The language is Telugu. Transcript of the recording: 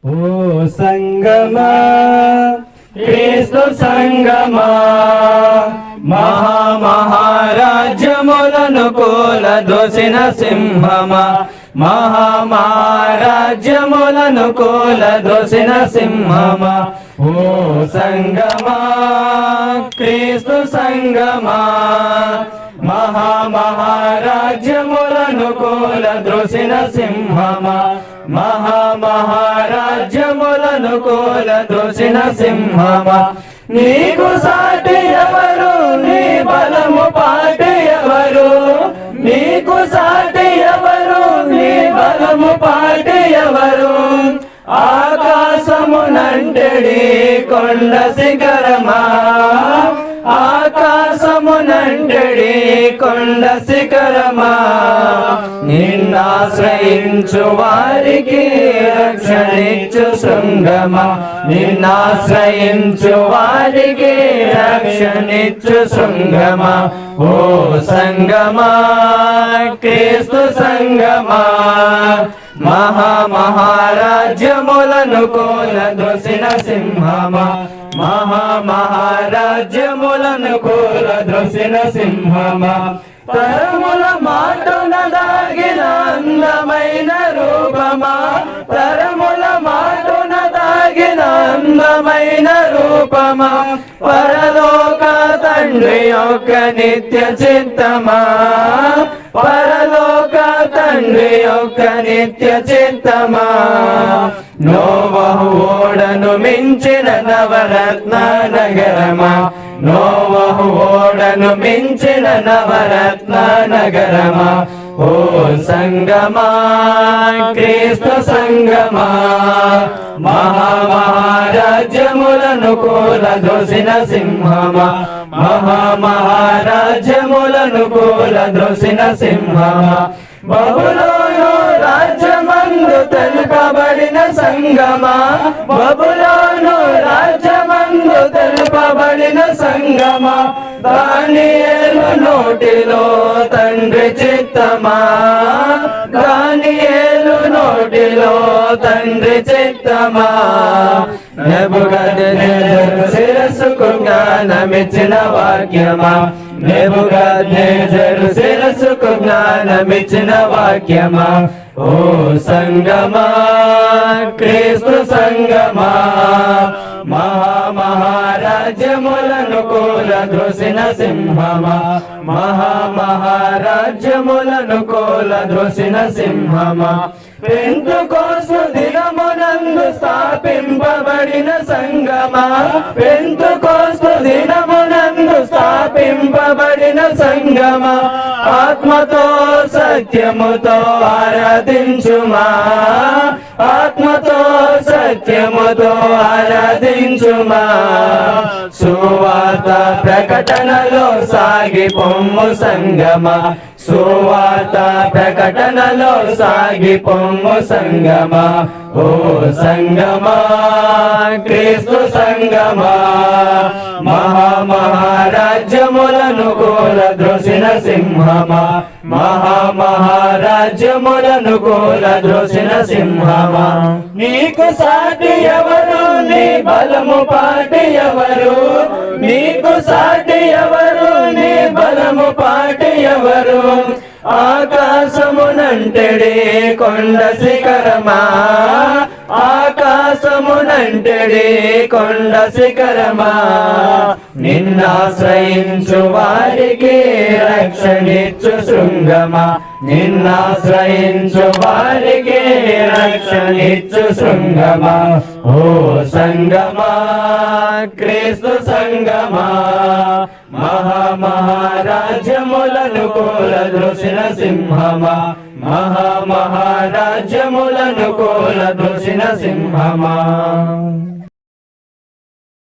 ఓ సంగమా క్రీస్తు సంగమా మహామహారాజ్యములను కూలదోసిన సింహమా మహామహారాజ్యములను కూలదోసిన సింహమా ఓ సంగమా క్రీస్తు సంగమా మహామహారాజ్యములను కూలద్రోసిన సింహమా మహామహారాజ్యములను కూలద్రోసిన సింహమా నీకు సాటి ఎవరు నీ బలము పాటి ఎవరు నీకు సాటి ఎవరు నీ బలము పాటి ఎవరు ఆకాశమునంటెడి కొండ శిఖరమా ఆకాశమునంటెడి కొండ శిఖరమా నిన్నాశ్రయించు వారికి రక్షణిచ్చు శృంగమా నిన్నాశ్రయించు వారికి రక్షణిచ్చు శృంగమా ఓ సంగమా క్రీస్తు సంగమా మహామహారాజ్యములను కూలద్రోసిన సింహమా మహామహారాజ్యములను కూలద్రోసిన సింహమా తరముల మాటున దాగిన అందమైన రూపమా తరముల మాటున దాగిన అందమైన రూపమా పరలోక తండ్రి యొక్క నిత్య చిత్తమా పరలోక తండ్రి యొక్క నిత్య చిత్తమా నోవహు ఓడను మించిన నవరత్న నగరమా నోవహు ఓడను మించిన నవరత్న నగరమా ఓ సంగమా క్రీస్తు సంగమా మహామహారాజ్యములను కూలద్రోసిన సింహమా మహామహారాజ్యములను కూలద్రోసిన సింహమా బబులోను రాజ్యమందు తెలుపబడిన సంగమా బబులోను రాజ్యమందు తెలుపబడిన సంగమా దానియేలు నోటిలో తండ్రి చిత్తమా దానియేలు నోటిలో తండ్రి చిత్తమా నెబుకద్నెజరు శిరస్సుకు జ్ఞానమిచ్చిన వాక్యమా నెబుకద్నెజరు శిరస్సుకు జ్ఞానమిచ్చిన వాక్యమా ఓ సంగమా క్రీస్తు సంగమా మహామహారాజ్యములను కూలద్రోసిన సింహమా మహామహారాజ్యములను కూలద్రోసిన సింహమా పెంతుకోస్తు దినమునందు స్థాపింపబడిన సంగమా పెంతుకోస్తు దినమునందు స్థాపింపబడిన సంగమా ఆత్మతో సత్యముతో ఆరాధించుమా ఆత్మతో సత్యముతో ఆరాధించుమా సువార్త ప్రకటనలో సాగి పొమ్ము సంగమా సువార్త ప్రకటనలో సాగి పొమ్ము సంగమా ఓ సంగమా క్రీస్తు సంగమా మహామహారాజ్యములను కూలద్రోసిన సింహమా మహామహారాజ్యములను కూలద్రోసిన సింహమా నీకు సాటి ఎవరు నీ బలము పాటి ఎవరు నీకు సాటి ఎవరు నీ బలము పాటి ఎవరు ఆకాశమునంటెడి కొండ శిఖరమా ఆకాశమునంటెడి కొండ శిఖరమా నిన్నాశ్రయించు వారికి రక్షణిచ్చు శృంగమా నిన్నాశ్రయించు వారికి రక్షణిచ్చు శృంగమా ఓ సంగమా క్రీస్తు సంగమా మహామహారాజ్యములను కూలద్రోసిన సింహమా మహామహారాజ్యములను కూలద్రోసిన సింహమా